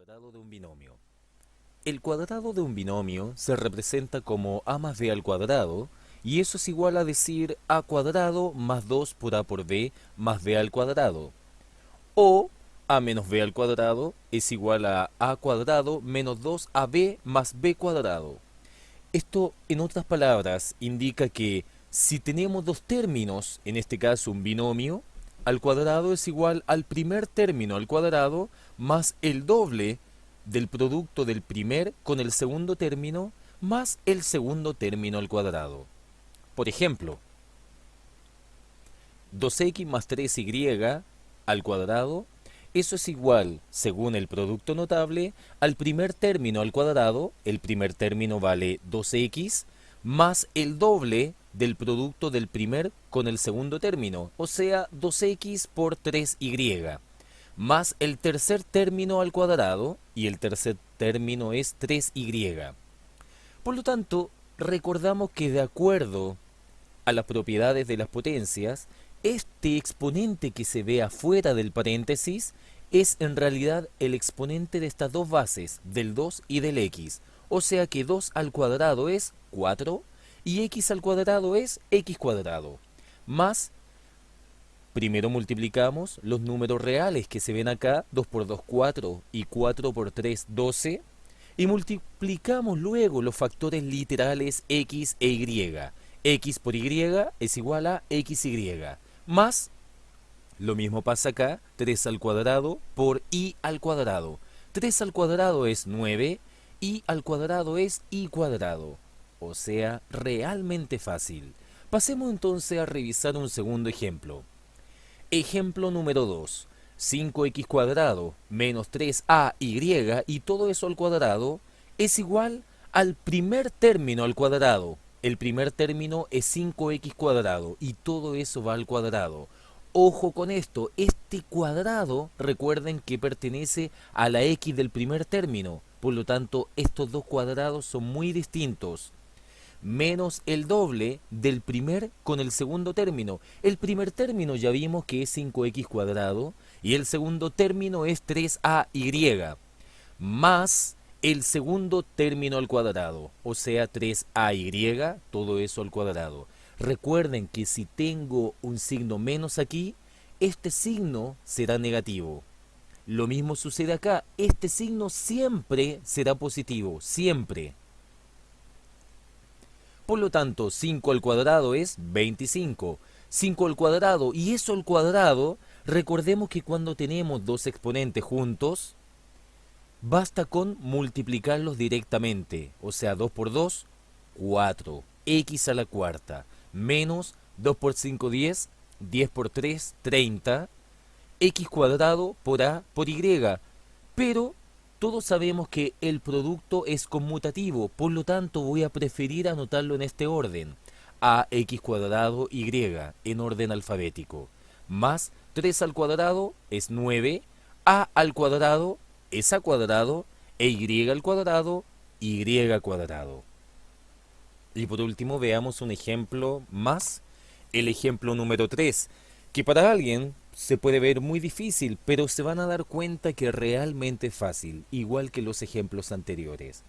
cuadrado de un binomio. El cuadrado de un binomio se representa como a más b al cuadrado, y eso es igual a decir a cuadrado más 2 por a por b más b al cuadrado. O a menos b al cuadrado es igual a cuadrado menos 2ab más b cuadrado. Esto, en otras palabras, indica que si tenemos dos términos, en este caso un binomio, al cuadrado es igual al primer término al cuadrado más el doble del producto del primer con el segundo término más el segundo término al cuadrado. Por ejemplo, 2x más 3y al cuadrado, eso es igual, según el producto notable, al primer término al cuadrado, el primer término vale 2x, más el doble del producto del primer con el segundo término, o sea, 2x por 3y, más el tercer término al cuadrado, y el tercer término es 3y. Por lo tanto, recordamos que de acuerdo a las propiedades de las potencias, este exponente que se ve afuera del paréntesis es en realidad el exponente de estas dos bases, del 2 y del x. O sea que 2 al cuadrado es 4 y x al cuadrado es x cuadrado. Más, primero multiplicamos los números reales que se ven acá, 2 por 2 4 y 4 por 3 12, y multiplicamos luego los factores literales x e y. X por y es igual a xy, más, lo mismo pasa acá, 3 al cuadrado por y al cuadrado. 3 al cuadrado es 9, y al cuadrado es y cuadrado. O sea, realmente fácil. Pasemos entonces a revisar un segundo ejemplo. Ejemplo número 2. 5x cuadrado menos 3ay y todo eso al cuadrado es igual al primer término al cuadrado. El primer término es 5x cuadrado y todo eso va al cuadrado. Ojo con esto, este cuadrado, recuerden que pertenece a la x del primer término. Por lo tanto, estos dos cuadrados son muy distintos. Menos el doble del primer con el segundo término. El primer término ya vimos que es 5x cuadrado y el segundo término es 3ay, más el segundo término al cuadrado, o sea 3ay, todo eso al cuadrado. Recuerden que si tengo un signo menos aquí, este signo será negativo. Lo mismo sucede acá, este signo siempre será positivo, siempre. Por lo tanto, 5 al cuadrado es 25. 5 al cuadrado y eso al cuadrado, recordemos que cuando tenemos dos exponentes juntos, basta con multiplicarlos directamente. O sea, 2 por 2, 4. X a la cuarta. Menos 2 por 5, 10. 10 por 3, 30. X cuadrado por A por Y. Pero todos sabemos que el producto es conmutativo, por lo tanto voy a preferir anotarlo en este orden. Ax cuadrado y en orden alfabético. Más 3 al cuadrado es 9, a al cuadrado es a cuadrado, e y al cuadrado, y cuadrado. Y por último veamos un ejemplo más, el ejemplo número 3, que para alguien se puede ver muy difícil, pero se van a dar cuenta que realmente es fácil, igual que los ejemplos anteriores.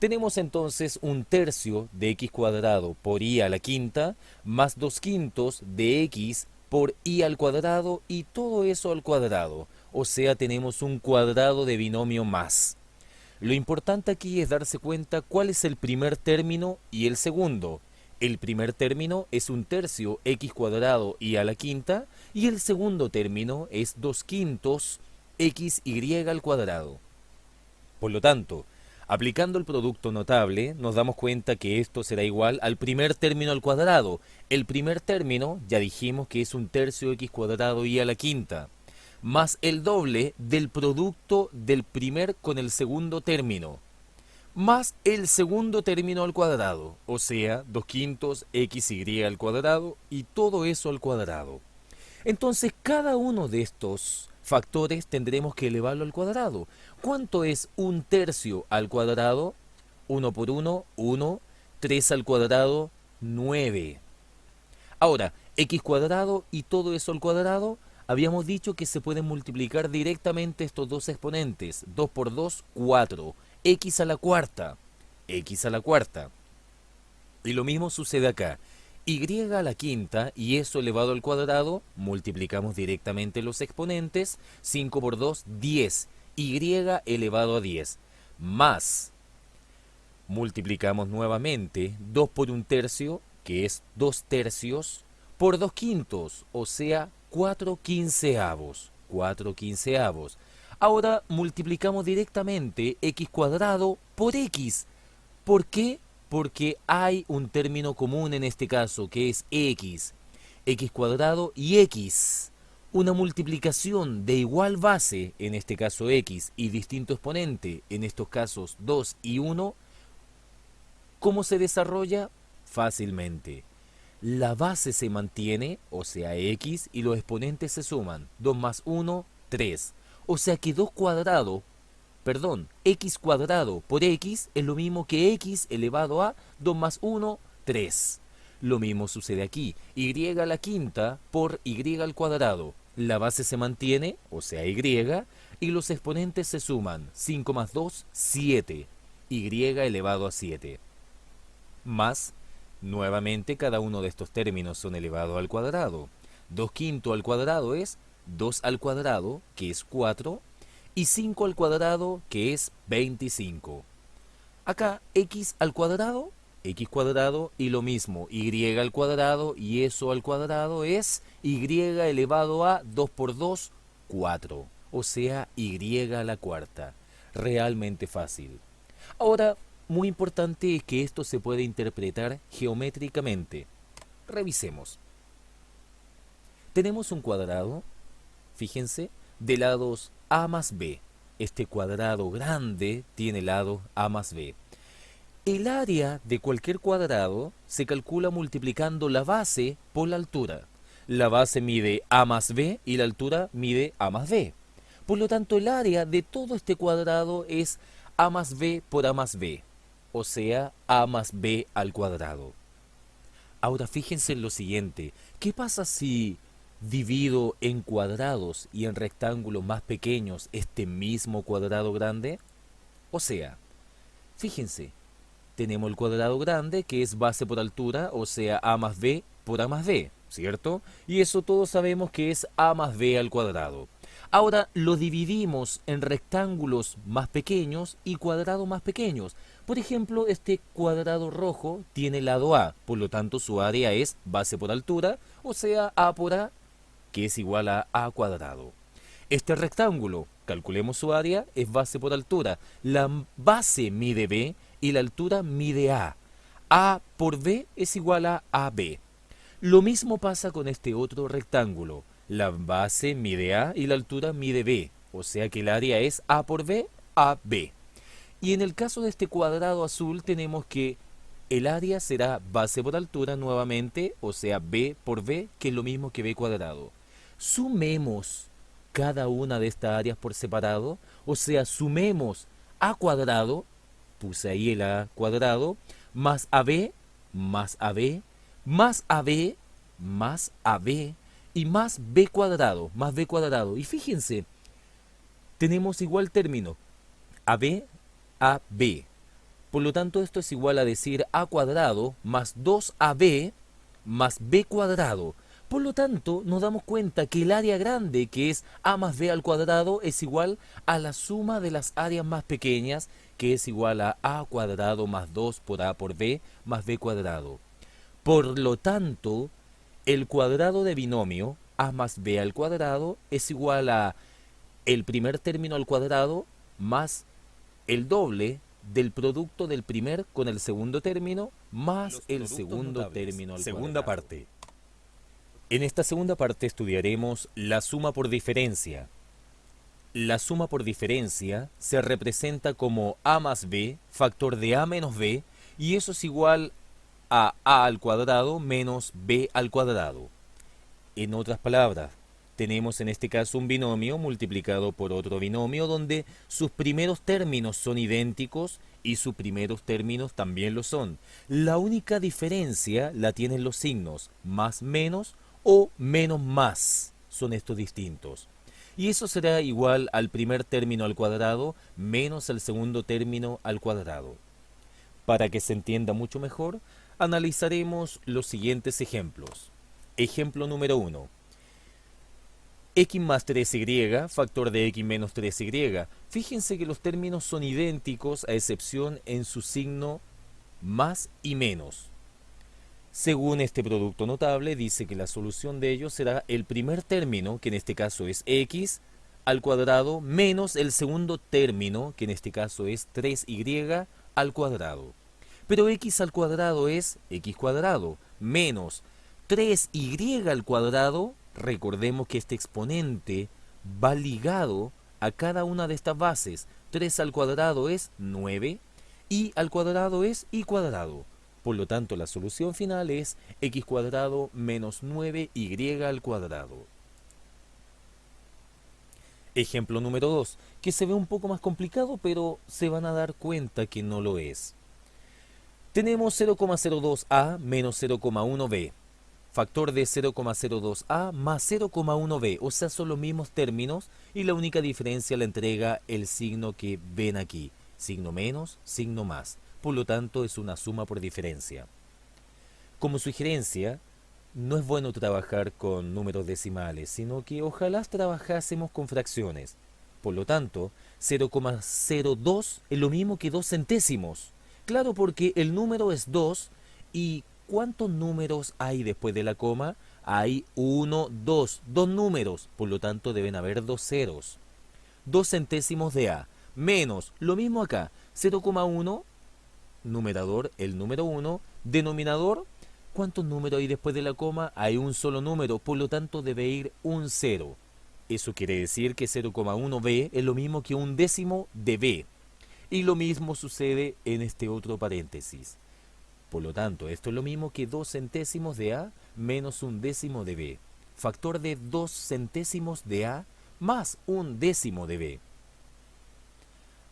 Tenemos entonces un tercio de x cuadrado por y a la quinta, más 2 quintos de x por y al cuadrado y todo eso al cuadrado. O sea, tenemos un cuadrado de binomio más. Lo importante aquí es darse cuenta cuál es el primer término y el segundo. El primer término es un tercio x cuadrado y a la quinta, y el segundo término es 2 quintos xy al cuadrado. Por lo tanto, aplicando el producto notable, nos damos cuenta que esto será igual al primer término al cuadrado. El primer término, ya dijimos que es un tercio x cuadrado y a la quinta, más el doble del producto del primer con el segundo término, más el segundo término al cuadrado, o sea, 2 quintos xy al cuadrado y todo eso al cuadrado. Entonces, cada uno de estos factores tendremos que elevarlo al cuadrado. ¿Cuánto es un tercio al cuadrado? 1 por 1, 1. 3 al cuadrado, 9. Ahora, x cuadrado y todo eso al cuadrado. Habíamos dicho que se pueden multiplicar directamente estos dos exponentes. 2 por 2, 4. X a la cuarta. X a la cuarta. Y lo mismo sucede acá. Y a la quinta y eso elevado al cuadrado, multiplicamos directamente los exponentes. 5 por 2, 10. Y elevado a 10. Más, multiplicamos nuevamente 2 por 1/3, que es 2/3, por 2/5, o sea, 4/15. 4/15. Ahora multiplicamos directamente x cuadrado por x. ¿Por qué? Porque hay un término común en este caso, que es x. X cuadrado y x. Una multiplicación de igual base, en este caso x, y distinto exponente, en estos casos 2 y 1, ¿cómo se desarrolla? Fácilmente. La base se mantiene, o sea x, y los exponentes se suman. 2 más 1, 3. O sea que 2 cuadrado, perdón, x cuadrado por x es lo mismo que x elevado a 2 más 1, 3. Lo mismo sucede aquí. Y a la quinta por y al cuadrado. La base se mantiene, o sea y, y los exponentes se suman. 5 más 2, 7. Y elevado a 7. Más, nuevamente cada uno de estos términos son elevados al cuadrado. 2/5 al cuadrado es 2 al cuadrado, que es 4, y 5 al cuadrado, que es 25. Acá x al cuadrado, x cuadrado, y lo mismo, y al cuadrado, y eso al cuadrado es y elevado a 2 por 2, 4. O sea, y a la cuarta. Realmente fácil. Ahora, muy importante es que esto se puede interpretar geométricamente. Revisemos. Tenemos un cuadrado, fíjense, de lados a más b. Este cuadrado grande tiene lados a más b. El área de cualquier cuadrado se calcula multiplicando la base por la altura. La base mide a más b y la altura mide a más b. Por lo tanto, el área de todo este cuadrado es a más b por a más b, o sea, a más b al cuadrado. Ahora fíjense en lo siguiente. ¿Qué pasa si divido en cuadrados y en rectángulos más pequeños este mismo cuadrado grande? O sea, fíjense, tenemos el cuadrado grande que es base por altura, o sea, a más b por a más b, ¿cierto? Y eso todos sabemos que es a más b al cuadrado. Ahora lo dividimos en rectángulos más pequeños y cuadrados más pequeños. Por ejemplo, este cuadrado rojo tiene lado A, por lo tanto su área es base por altura, o sea, A por A, que es igual a cuadrado. Este rectángulo, calculemos su área, es base por altura. La base mide B y la altura mide A. A por B es igual a AB. Lo mismo pasa con este otro rectángulo. La base mide A y la altura mide B. O sea que el área es A por B, AB. Y en el caso de este cuadrado azul tenemos que el área será base por altura nuevamente, o sea B por B, que es lo mismo que B cuadrado. Sumemos cada una de estas áreas por separado, o sea, sumemos A cuadrado, puse ahí el A cuadrado, más AB, más AB, más AB, más AB, y más B cuadrado, más B cuadrado. Y fíjense, tenemos igual término, AB, AB. Por lo tanto, esto es igual a decir A cuadrado más 2AB más B cuadrado. Por lo tanto, nos damos cuenta que el área grande, que es A más B al cuadrado, es igual a la suma de las áreas más pequeñas, que es igual a cuadrado más 2 por A por B más B cuadrado. Por lo tanto, el cuadrado de binomio A más B al cuadrado es igual a el primer término al cuadrado más el doble del producto del primer con el segundo término más el segundo término al segunda cuadrado. Parte. En esta segunda parte estudiaremos la suma por diferencia. La suma por diferencia se representa como A más B, factor de A menos B, y eso es igual a al cuadrado menos B al cuadrado. En otras palabras, tenemos en este caso un binomio multiplicado por otro binomio donde sus primeros términos son idénticos y sus primeros términos también lo son. La única diferencia la tienen los signos más menos o menos más. son estos distintos. Y eso será igual al primer término al cuadrado menos el segundo término al cuadrado. Para que se entienda mucho mejor, analizaremos los siguientes ejemplos. Ejemplo número 1. X más 3y, factor de x menos 3y. Fíjense que los términos son idénticos a excepción en su signo más y menos. Según este producto notable, dice que la solución de ellos será el primer término, que en este caso es x, al cuadrado, menos el segundo término, que en este caso es 3y al cuadrado. Pero x al cuadrado es x cuadrado, menos 3y al cuadrado. Recordemos que este exponente va ligado a cada una de estas bases. 3 al cuadrado es 9, y al cuadrado es y cuadrado. Por lo tanto, la solución final es x cuadrado menos 9y al cuadrado. Ejemplo número 2, que se ve un poco más complicado, pero se van a dar cuenta que no lo es. Tenemos 0,02a menos 0,1b. Factor de 0,02a más 0,1b, o sea, son los mismos términos y la única diferencia la entrega el signo que ven aquí, signo menos, signo más. Por lo tanto, es una suma por diferencia. Como sugerencia, no es bueno trabajar con números decimales, sino que ojalá trabajásemos con fracciones. Por lo tanto, 0,02 es lo mismo que 2 centésimos. Claro, porque el número es 2 y ¿cuántos números hay después de la coma? Hay 1, 2, dos números, por lo tanto deben haber dos ceros. 2 centésimos de A, menos, lo mismo acá, 0,1, numerador, el número 1, denominador, ¿cuántos números hay después de la coma? Hay un solo número, por lo tanto debe ir un 0. Eso quiere decir que 0,1b es lo mismo que un décimo de b. Y lo mismo sucede en este otro paréntesis. Por lo tanto, esto es lo mismo que 2 centésimos de A menos un décimo de B. Factor de 2 centésimos de A más un décimo de B.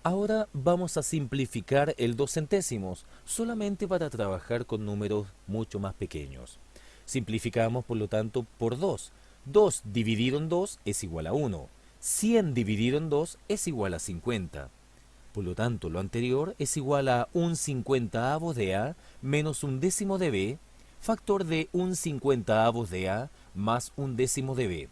Ahora vamos a simplificar el 2 centésimos, solamente para trabajar con números mucho más pequeños. Simplificamos, por lo tanto, por 2. 2 dividido en 2 es igual a 1. 100 dividido en 2 es igual a 50. Por lo tanto, lo anterior es igual a un 50avo de A menos un décimo de B, factor de un 50avo de A más un décimo de B.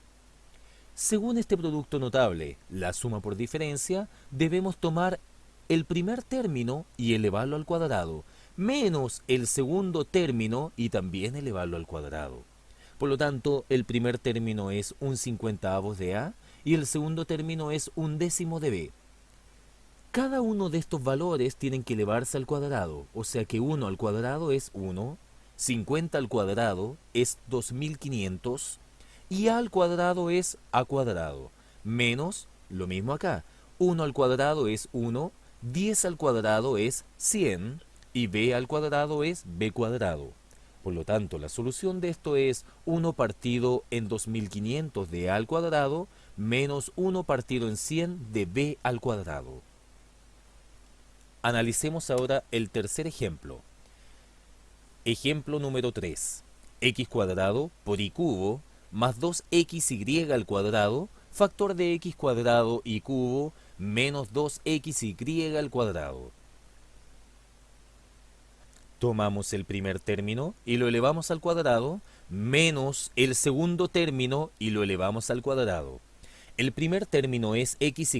Según este producto notable, la suma por diferencia, debemos tomar el primer término y elevarlo al cuadrado, menos el segundo término y también elevarlo al cuadrado. Por lo tanto, el primer término es un 50avo de A y el segundo término es un décimo de B. Cada uno de estos valores tienen que elevarse al cuadrado, o sea que 1 al cuadrado es 1, 50 al cuadrado es 2500 y a al cuadrado es a cuadrado, menos, lo mismo acá, 1 al cuadrado es 1, 10 al cuadrado es 100 y b al cuadrado es b cuadrado. Por lo tanto, la solución de esto es 1 partido en 2500 de a al cuadrado menos 1 partido en 100 de b al cuadrado. Analicemos ahora el tercer ejemplo. Ejemplo número 3. X cuadrado por y cubo más 2xy al cuadrado, factor de x cuadrado y cubo menos 2xy al cuadrado. Tomamos el primer término y lo elevamos al cuadrado, menos el segundo término y lo elevamos al cuadrado. El primer término es x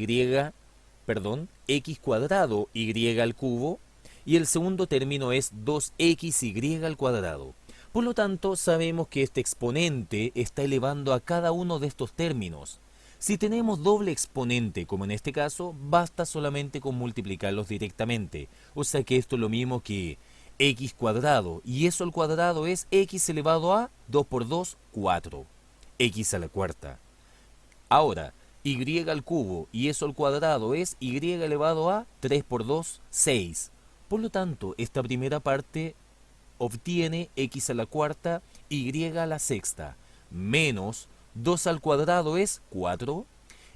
cuadrado y al cubo, y el segundo término es 2xy al cuadrado. Por lo tanto, sabemos que este exponente está elevando a cada uno de estos términos. Si tenemos doble exponente, como en este caso, basta solamente con multiplicarlos directamente. O sea que esto es lo mismo que x cuadrado, y eso al cuadrado es x elevado a 2 por 2, 4. X a la cuarta. Ahora, y al cubo y eso al cuadrado es y elevado a 3 por 2, 6. Por lo tanto, esta primera parte obtiene x a la cuarta, y a la sexta, menos 2 al cuadrado es 4,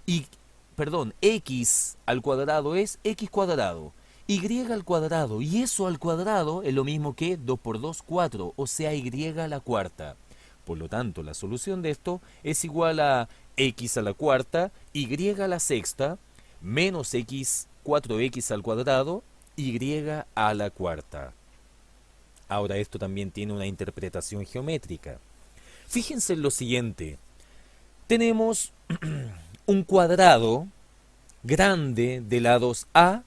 x al cuadrado es x cuadrado, y al cuadrado y eso al cuadrado es lo mismo que 2 por 2, 4, o sea y a la cuarta. Por lo tanto, la solución de esto es igual a x a la cuarta, y a la sexta, menos x, 4x al cuadrado, y a la cuarta. Ahora esto también tiene una interpretación geométrica. Fíjense en lo siguiente. Tenemos un cuadrado grande de lados a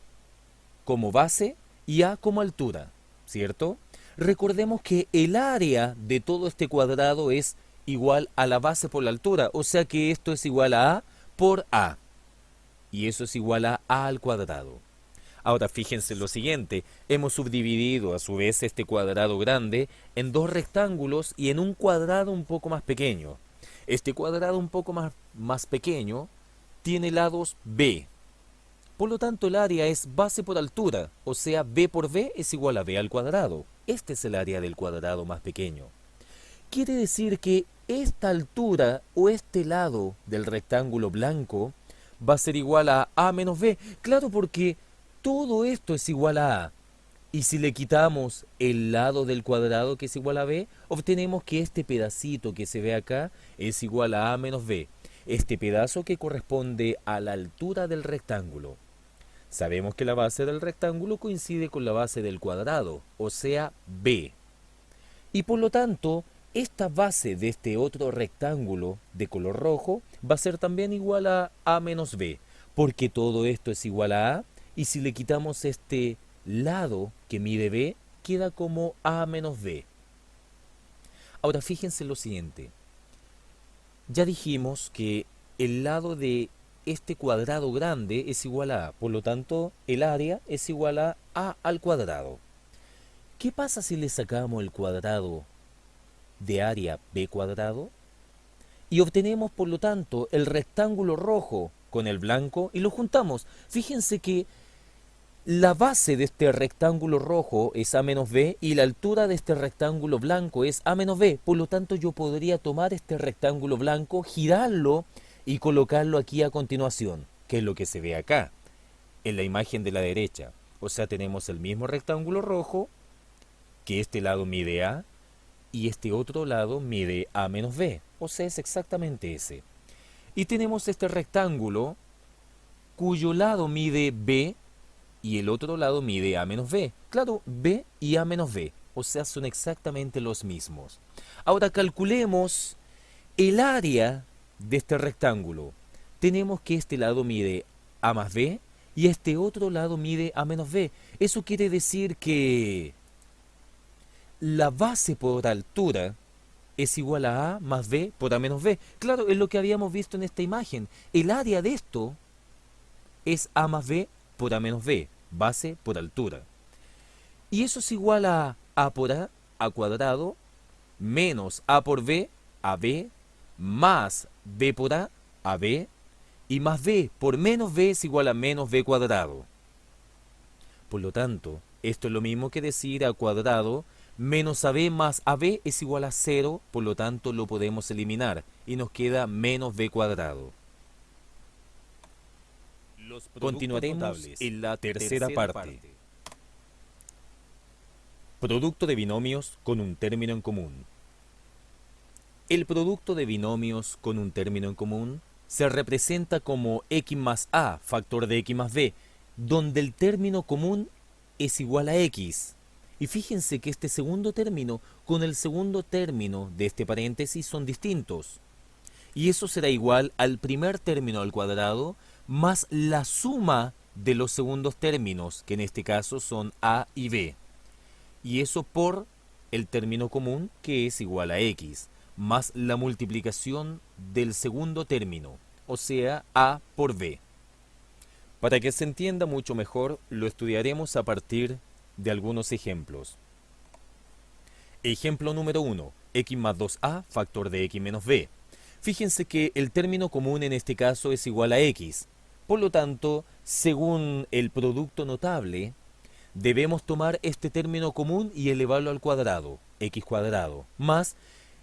como base y a como altura, ¿cierto? Recordemos que el área de todo este cuadrado es igual a la base por la altura, o sea que esto es igual a por a, y eso es igual a al cuadrado. Ahora fíjense lo siguiente, hemos subdividido a su vez este cuadrado grande en dos rectángulos y en un cuadrado un poco más pequeño. Este cuadrado un poco más pequeño tiene lados b. Por lo tanto, el área es base por altura, o sea, b por b es igual a b al cuadrado. Este es el área del cuadrado más pequeño. Quiere decir que esta altura o este lado del rectángulo blanco va a ser igual a menos b. Claro, porque todo esto es igual a a. Y si le quitamos el lado del cuadrado que es igual a b, obtenemos que este pedacito que se ve acá es igual a menos b. Este pedazo que corresponde a la altura del rectángulo. Sabemos que la base del rectángulo coincide con la base del cuadrado, o sea, b. Y por lo tanto, esta base de este otro rectángulo de color rojo va a ser también igual a menos b, porque todo esto es igual a, y si le quitamos este lado que mide b, queda como a menos b. Ahora fíjense lo siguiente. Ya dijimos que el lado de este cuadrado grande es igual a, por lo tanto, el área es igual a al cuadrado. ¿Qué pasa si le sacamos el cuadrado de área b cuadrado? Y obtenemos, por lo tanto, el rectángulo rojo con el blanco y lo juntamos. Fíjense que la base de este rectángulo rojo es a menos b y la altura de este rectángulo blanco es a menos b. Por lo tanto, yo podría tomar este rectángulo blanco, girarlo y colocarlo aquí a continuación, que es lo que se ve acá, en la imagen de la derecha. O sea, tenemos el mismo rectángulo rojo, que este lado mide a, y este otro lado mide a menos b. O sea, es exactamente ese. Y tenemos este rectángulo, cuyo lado mide b, y el otro lado mide a menos b. Claro, b y a menos b, o sea, son exactamente los mismos. Ahora calculemos el área de este rectángulo. Tenemos que este lado mide a más b y este otro lado mide a menos b. Eso quiere decir que la base por altura es igual a más b por a menos b. Claro, es lo que habíamos visto en esta imagen. El área de esto es a más b por a menos b, base por altura. Y eso es igual a por a cuadrado, menos a por b, ab, más b por a, ab, y más b por menos b es igual a menos b cuadrado. Por lo tanto, esto es lo mismo que decir a cuadrado menos ab más ab es igual a 0, por lo tanto lo podemos eliminar y nos queda menos b cuadrado. Continuaremos en la tercera parte. Producto de binomios con un término en común. El producto de binomios con un término en común se representa como x más a, factor de x más b, donde el término común es igual a x. Y fíjense que este segundo término con el segundo término de este paréntesis son distintos. Y eso será igual al primer término al cuadrado más la suma de los segundos términos, que en este caso son a y b. Y eso por el término común, que es igual a x, más la multiplicación del segundo término, o sea, a por b. Para que se entienda mucho mejor, lo estudiaremos a partir de algunos ejemplos. Ejemplo número 1, x más 2a, factor de x menos b. Fíjense que el término común en este caso es igual a x. Por lo tanto, según el producto notable, debemos tomar este término común y elevarlo al cuadrado, x cuadrado, más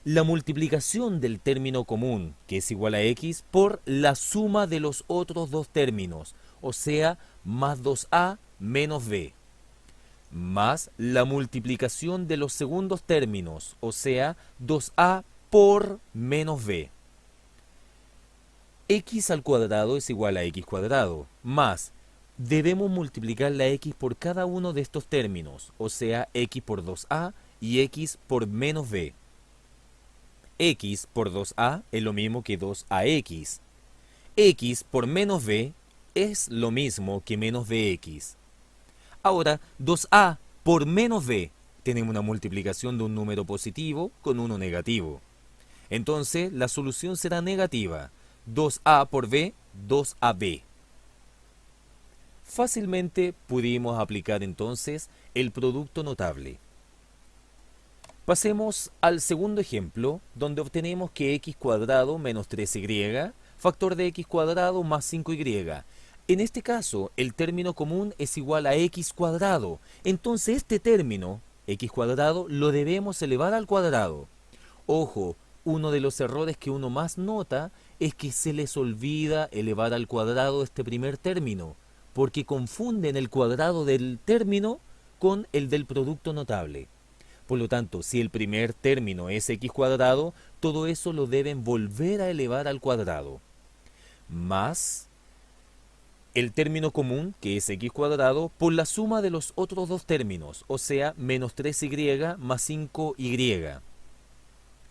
la multiplicación del término común, que es igual a x, por la suma de los otros dos términos, o sea, más 2a menos b, más la multiplicación de los segundos términos, o sea, 2a por menos b. X al cuadrado es igual a x cuadrado, más debemos multiplicar la x por cada uno de estos términos, o sea, x por 2a y x por menos b. X por 2a es lo mismo que 2ax. X por menos b es lo mismo que menos bx. Ahora, 2a por menos b, tenemos una multiplicación de un número positivo con uno negativo. Entonces, la solución será negativa. 2a por b, 2ab. Fácilmente pudimos aplicar entonces el producto notable. Pasemos al segundo ejemplo, donde obtenemos que x cuadrado menos 3y, factor de x cuadrado más 5y. En este caso, el término común es igual a x cuadrado. Entonces este término, x cuadrado, lo debemos elevar al cuadrado. Ojo, uno de los errores que uno más nota es que se les olvida elevar al cuadrado este primer término, porque confunden el cuadrado del término con el del producto notable. Por lo tanto, si el primer término es x cuadrado, todo eso lo deben volver a elevar al cuadrado. Más el término común, que es x cuadrado, por la suma de los otros dos términos, o sea, menos 3y más 5y.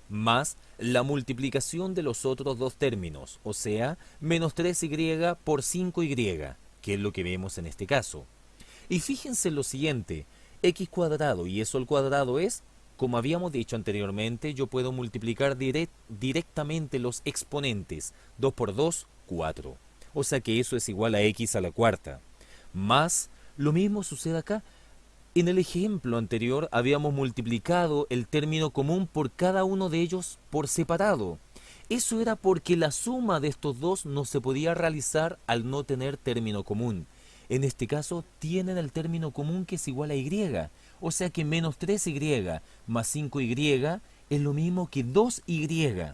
Más la multiplicación de los otros dos términos, o sea, menos 3y por 5y, que es lo que vemos en este caso. Y fíjense lo siguiente, x cuadrado y eso al cuadrado es, como habíamos dicho anteriormente, yo puedo multiplicar directamente los exponentes. 2 por 2, 4. O sea que eso es igual a x a la cuarta. Más, lo mismo sucede acá. En el ejemplo anterior habíamos multiplicado el término común por cada uno de ellos por separado. Eso era porque la suma de estos dos no se podía realizar al no tener término común. En este caso tienen el término común que es igual a y. O sea que menos 3y más 5y es lo mismo que 2y.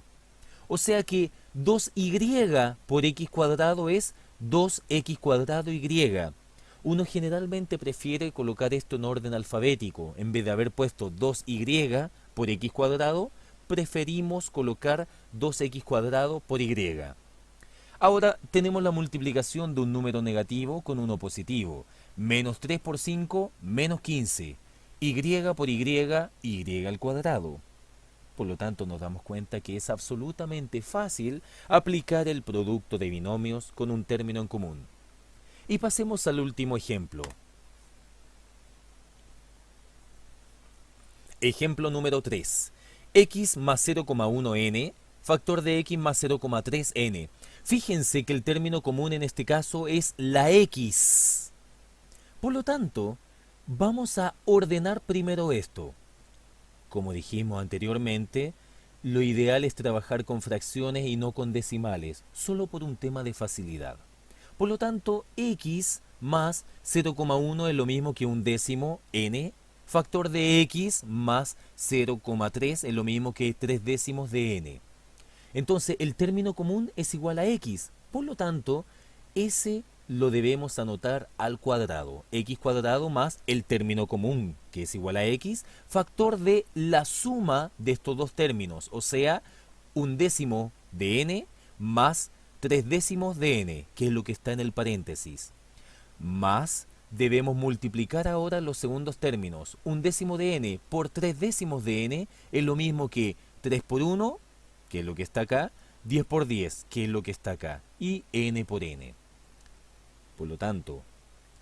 O sea que 2y por x cuadrado es 2x cuadrado y. Uno generalmente prefiere colocar esto en orden alfabético. En vez de haber puesto 2y por x cuadrado, preferimos colocar 2x cuadrado por y. Ahora tenemos la multiplicación de un número negativo con uno positivo. Menos 3 por 5, menos 15. Y por y al cuadrado. Por lo tanto nos damos cuenta que es absolutamente fácil aplicar el producto de binomios con un término en común. Y pasemos al último ejemplo. Ejemplo número 3. X más 0,1n, factor de x más 0,3n. Fíjense que el término común en este caso es la x. Por lo tanto, vamos a ordenar primero esto. Como dijimos anteriormente, lo ideal es trabajar con fracciones y no con decimales, solo por un tema de facilidad. Por lo tanto, x más 0,1 es lo mismo que un décimo n, factor de x más 0,3 es lo mismo que 3 décimos de n. Entonces, el término común es igual a x, por lo tanto, ese lo debemos anotar al cuadrado. X cuadrado más el término común, que es igual a x, factor de la suma de estos dos términos, o sea, un décimo de n más 3 décimos de n, que es lo que está en el paréntesis. Más, debemos multiplicar ahora los segundos términos. Un décimo de n por 3 décimos de n es lo mismo que 3 por 1, que es lo que está acá, 10 por 10, que es lo que está acá, y n por n. Por lo tanto,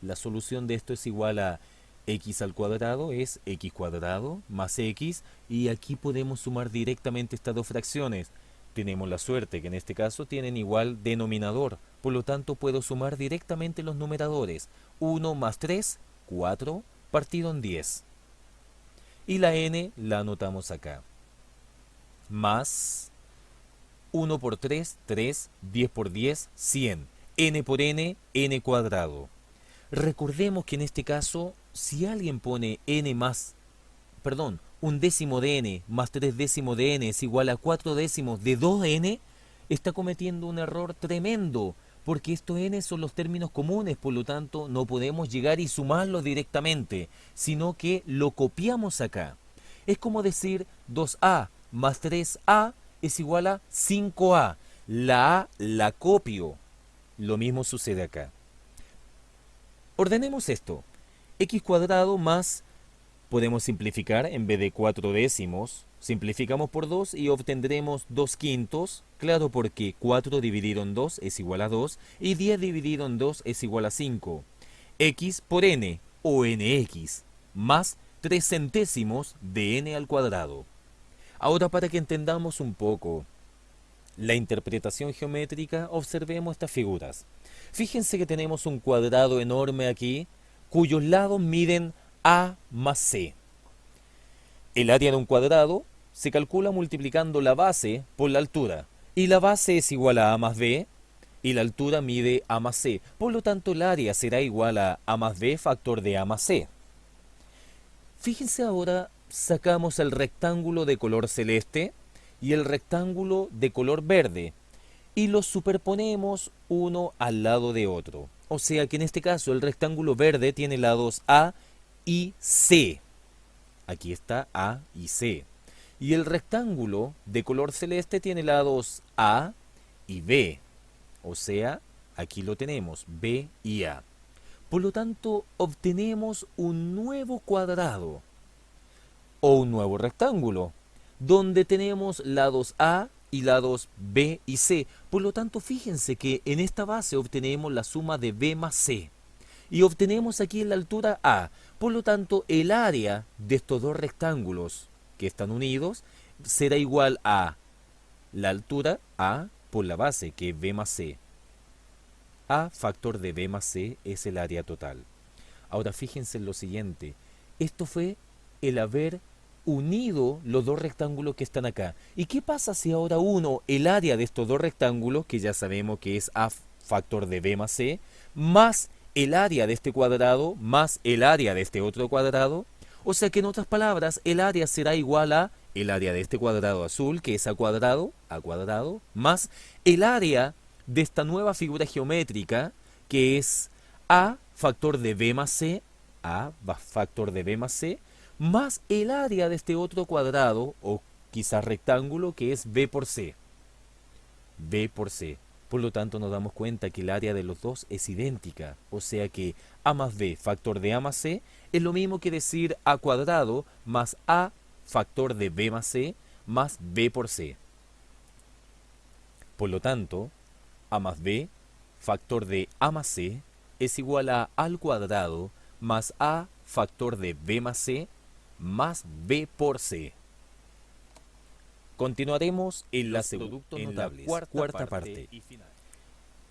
la solución de esto es igual a x al cuadrado, es x cuadrado más x, y aquí podemos sumar directamente estas dos fracciones. Tenemos la suerte que en este caso tienen igual denominador, por lo tanto puedo sumar directamente los numeradores. 1 más 3, 4, partido en 10. Y la n la anotamos acá. Más 1 por 3, 3, 10 por 10, 100. N por n, n cuadrado. Recordemos que en este caso, si alguien pone n más, perdón, un décimo de n más 3 décimos de n es igual a 4 décimos de 2n, está cometiendo un error tremendo, porque estos n son los términos comunes, por lo tanto no podemos llegar y sumarlos directamente, sino que lo copiamos acá. Es como decir 2a más 3a es igual a 5a. La a la copio. Lo mismo sucede acá. Ordenemos esto. X cuadrado más, podemos simplificar, en vez de 4 décimos, simplificamos por 2 y obtendremos 2 quintos. Claro, porque 4 dividido en 2 es igual a 2 y 10 dividido en 2 es igual a 5. X por n, o nx, más 3 centésimos de n al cuadrado. Ahora, para que entendamos un poco la interpretación geométrica, observemos estas figuras. Fíjense que tenemos un cuadrado enorme aquí, cuyos lados miden a más c. El área de un cuadrado se calcula multiplicando la base por la altura, y la base es igual a más b, y la altura mide a más c. Por lo tanto, el área será igual a más b factor de a más c. Fíjense ahora, sacamos el rectángulo de color celeste y el rectángulo de color verde y los superponemos uno al lado de otro. O sea que en este caso el rectángulo verde tiene lados A y C. Aquí está A y C. Y el rectángulo de color celeste tiene lados A y B. O sea, aquí lo tenemos, B y A. Por lo tanto, obtenemos un nuevo cuadrado o un nuevo rectángulo, donde tenemos lados A y lados B y C. Por lo tanto, fíjense que en esta base obtenemos la suma de B más C. Y obtenemos aquí en la altura A. Por lo tanto, el área de estos dos rectángulos que están unidos será igual a la altura A por la base, que es B más C. A factor de B más C es el área total. Ahora fíjense en lo siguiente. Esto fue el haber unido los dos rectángulos que están acá. ¿Y qué pasa si ahora uno el área de estos dos rectángulos, que ya sabemos que es A factor de B más C, más el área de este cuadrado, más el área de este otro cuadrado? O sea que en otras palabras, el área será igual a el área de este cuadrado azul, que es A cuadrado, más el área de esta nueva figura geométrica, que es A factor de B más C, A factor de B más C, más el área de este otro cuadrado, o quizás rectángulo, que es B por C. B por C. Por lo tanto, nos damos cuenta que el área de los dos es idéntica. O sea que A más B factor de A más C es lo mismo que decir A cuadrado más A factor de B más C más B por C. Por lo tanto, A más B factor de A más C es igual a al cuadrado más A factor de B más C más B por C. Continuaremos en la cuarta parte.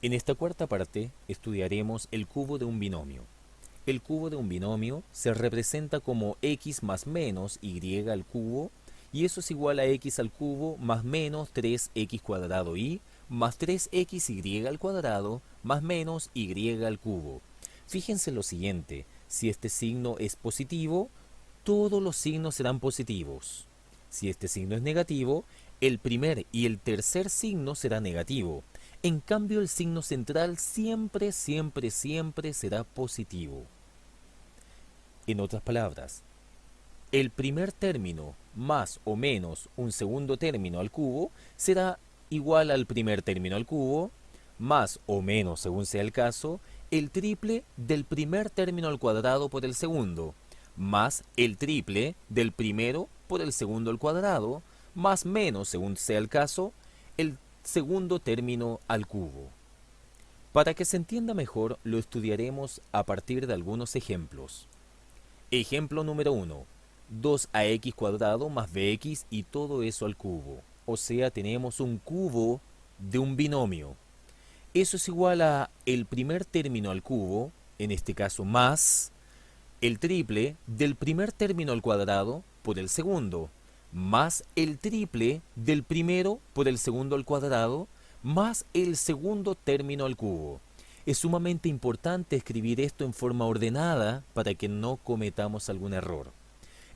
En esta cuarta parte estudiaremos el cubo de un binomio. El cubo de un binomio se representa como x más menos y al cubo, y eso es igual a x al cubo más menos 3x cuadrado y más 3xy al cuadrado más menos y al cubo. Fíjense lo siguiente, si este signo es positivo, todos los signos serán positivos. Si este signo es negativo, el primer y el tercer signo será negativo. En cambio, el signo central siempre, siempre, siempre será positivo. En otras palabras, el primer término más o menos un segundo término al cubo será igual al primer término al cubo, más o menos, según sea el caso, el triple del primer término al cuadrado por el segundo, más el triple del primero por el segundo al cuadrado, más menos, según sea el caso, el segundo término al cubo. Para que se entienda mejor, lo estudiaremos a partir de algunos ejemplos. Ejemplo número 1. 2ax cuadrado más bx y todo eso al cubo. O sea, tenemos un cubo de un binomio. Eso es igual a el primer término al cubo, en este caso más el triple del primer término al cuadrado por el segundo, más el triple del primero por el segundo al cuadrado, más el segundo término al cubo. Es sumamente importante escribir esto en forma ordenada para que no cometamos algún error.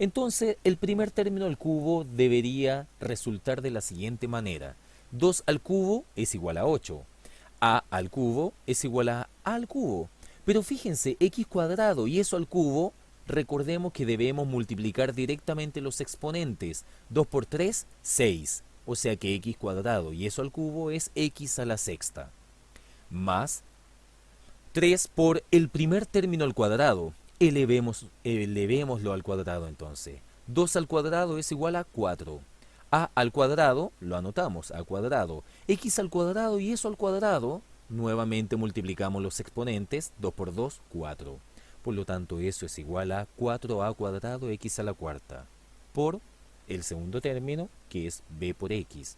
Entonces, el primer término al cubo debería resultar de la siguiente manera. 2 al cubo es igual a 8. A al cubo es igual a al cubo. Pero fíjense, x cuadrado y eso al cubo recordemos que debemos multiplicar directamente los exponentes. 2 por 3, 6. O sea que x cuadrado y eso al cubo es x a la sexta. Más 3 por el primer término al cuadrado. Elevémoslo al cuadrado entonces. 2 al cuadrado es igual a 4. A al cuadrado, lo anotamos, a cuadrado. X al cuadrado y eso al cuadrado, nuevamente multiplicamos los exponentes. 2 por 2, 4. Por lo tanto, eso es igual a 4a cuadrado x a la cuarta. Por el segundo término, que es b por x.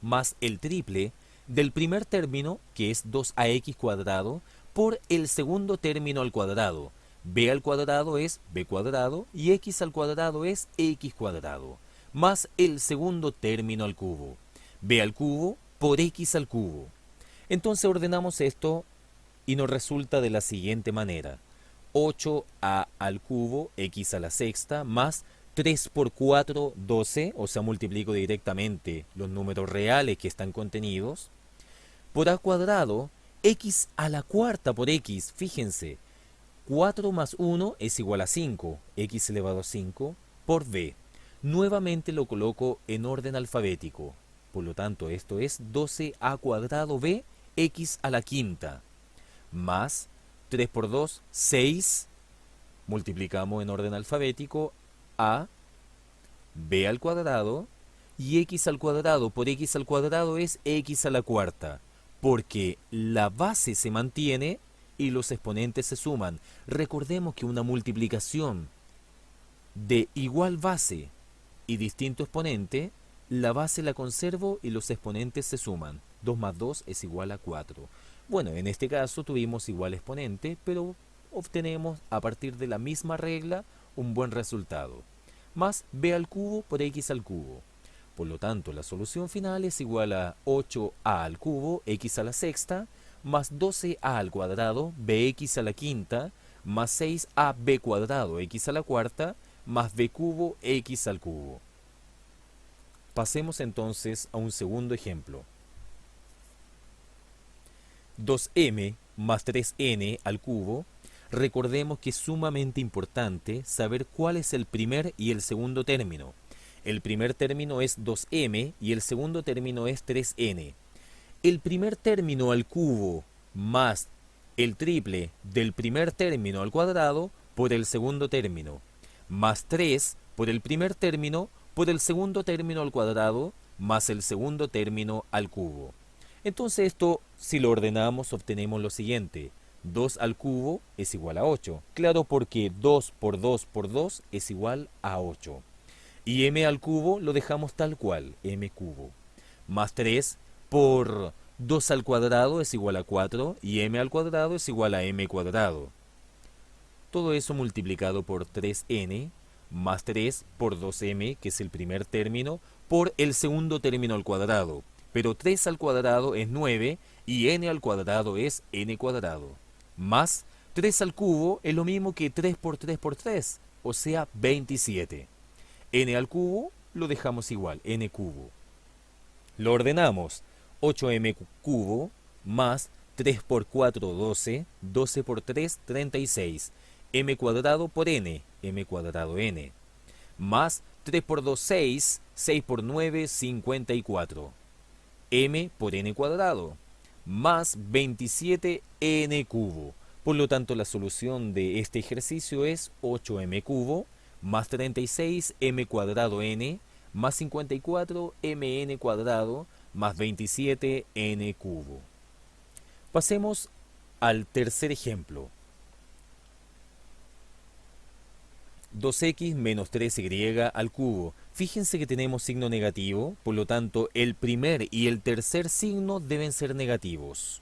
Más el triple del primer término, que es 2ax cuadrado, por el segundo término al cuadrado. B al cuadrado es b cuadrado y x al cuadrado es x cuadrado. Más el segundo término al cubo. B al cubo por x al cubo. Entonces ordenamos esto y nos resulta de la siguiente manera. 8a al cubo, x a la sexta, más 3 por 4, 12, o sea, multiplico directamente los números reales que están contenidos, por a cuadrado, x a la cuarta por x, fíjense, 4 más 1 es igual a 5, x elevado a 5, por b. Nuevamente lo coloco en orden alfabético, por lo tanto esto es 12a cuadrado b, x a la quinta, más 3 por 2, 6, multiplicamos en orden alfabético, a b al cuadrado, y x al cuadrado por x al cuadrado es x a la cuarta, porque la base se mantiene y los exponentes se suman. Recordemos que una multiplicación de igual base y distinto exponente, la base la conservo y los exponentes se suman. 2 más 2 es igual a 4. Bueno, en este caso tuvimos igual exponente, pero obtenemos a partir de la misma regla un buen resultado. Más b al cubo por x al cubo. Por lo tanto, la solución final es igual a 8a al cubo, x a la sexta, más 12a al cuadrado, bx a la quinta, más 6ab cuadrado, x a la cuarta, más b cubo, x al cubo. Pasemos entonces a un segundo ejemplo. 2m más 3n al cubo. Recordemos que es sumamente importante saber cuál es el primer y el segundo término. El primer término es 2m y el segundo término es 3n. El primer término al cubo más el triple del primer término al cuadrado por el segundo término, más 3 por el primer término por el segundo término al cuadrado más el segundo término al cubo. Entonces esto, si lo ordenamos, obtenemos lo siguiente. 2 al cubo es igual a 8. Claro, porque 2 por 2 por 2 es igual a 8. Y m al cubo lo dejamos tal cual, m cubo. Más 3 por 2 al cuadrado es igual a 4 y m al cuadrado es igual a m cuadrado. Todo eso multiplicado por 3n más 3 por 2m, que es el primer término, por el segundo término al cuadrado. Pero 3 al cuadrado es 9 y n al cuadrado es n cuadrado. Más 3 al cubo es lo mismo que 3 por 3 por 3, o sea 27. N al cubo lo dejamos igual, n cubo. Lo ordenamos, 8m cubo más 3 por 4, 12, 12 por 3, 36. M cuadrado por n, m cuadrado n. Más 3 por 2, 6, 6 por 9, 54. M por n cuadrado, más 27n cubo. Por lo tanto, la solución de este ejercicio es 8m cubo, más 36m cuadrado n, más 54 mn cuadrado, más 27n cubo. Pasemos al tercer ejemplo. 2x menos 3y al cubo. Fíjense que tenemos signo negativo, por lo tanto el primer y el tercer signo deben ser negativos.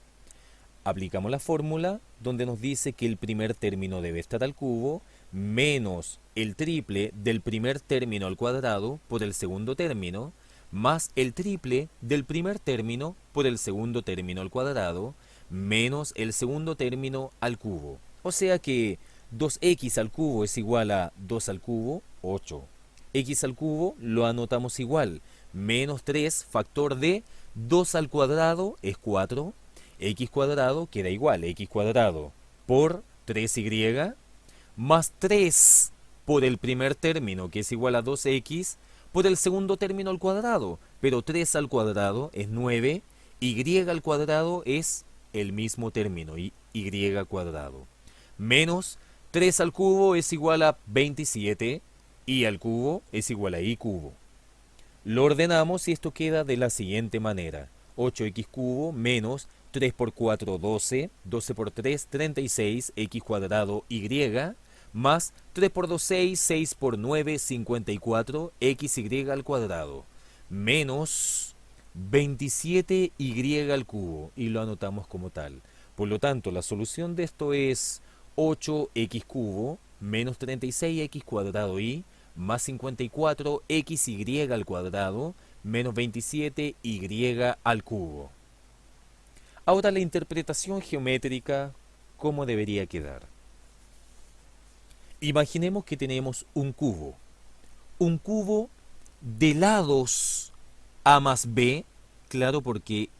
Aplicamos la fórmula donde nos dice que el primer término debe estar al cubo menos el triple del primer término al cuadrado por el segundo término más el triple del primer término por el segundo término al cuadrado menos el segundo término al cubo. O sea que 2x al cubo es igual a 2 al cubo, 8. X al cubo lo anotamos igual, menos 3 factor de 2 al cuadrado es 4, x cuadrado queda igual, x cuadrado por 3y, más 3 por el primer término, que es igual a 2x, por el segundo término al cuadrado. Pero 3 al cuadrado es 9, y al cuadrado es el mismo término, y cuadrado. Menos 3 al cubo es igual a 27, y al cubo es igual a y cubo. Lo ordenamos y esto queda de la siguiente manera. 8x cubo menos 3 por 4, 12, 12 por 3, 36, x cuadrado y, más 3 por 2, 6, 6 por 9, 54, xy al cuadrado, menos 27y al cubo, y lo anotamos como tal. Por lo tanto, la solución de esto es 8x cubo menos 36x cuadrado y más 54 xy al cuadrado menos 27y al cubo. Ahora la interpretación geométrica, ¿cómo debería quedar? Imaginemos que tenemos un cubo. Un cubo de lados a más b, claro, porque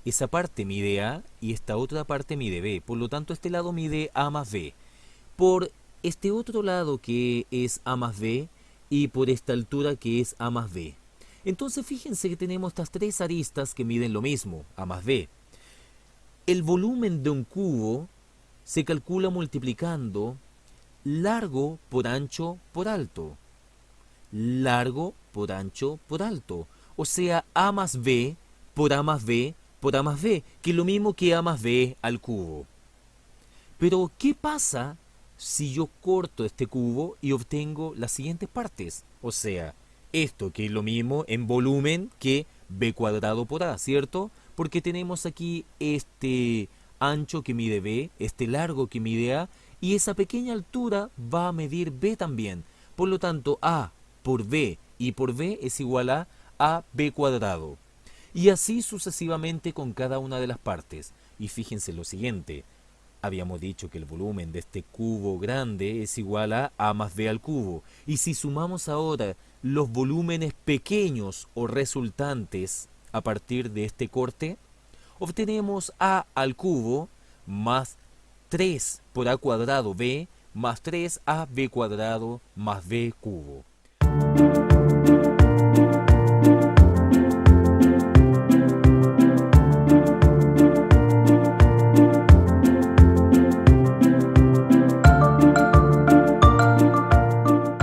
esa parte mide a y esta otra parte mide b. Por lo tanto, este lado mide a más b. Por este otro lado que es a más b y por esta altura que es a más b. Entonces fíjense que tenemos estas tres aristas que miden lo mismo, a más b. El volumen de un cubo se calcula multiplicando largo por ancho por alto. Largo por ancho por alto. O sea, a más b por a más b por a más b, que es lo mismo que a más b al cubo. Pero, ¿qué pasa si yo corto este cubo y obtengo las siguientes partes? O sea, esto que es lo mismo en volumen que b cuadrado por a, ¿cierto? Porque tenemos aquí este ancho que mide b, este largo que mide a, y esa pequeña altura va a medir b también. Por lo tanto, a por b y por b es igual a b cuadrado. Y así sucesivamente con cada una de las partes. Y fíjense lo siguiente. Habíamos dicho que el volumen de este cubo grande es igual a más b al cubo. Y si sumamos ahora los volúmenes pequeños o resultantes a partir de este corte, obtenemos a al cubo más 3 por a cuadrado b más 3 a b cuadrado más b cubo.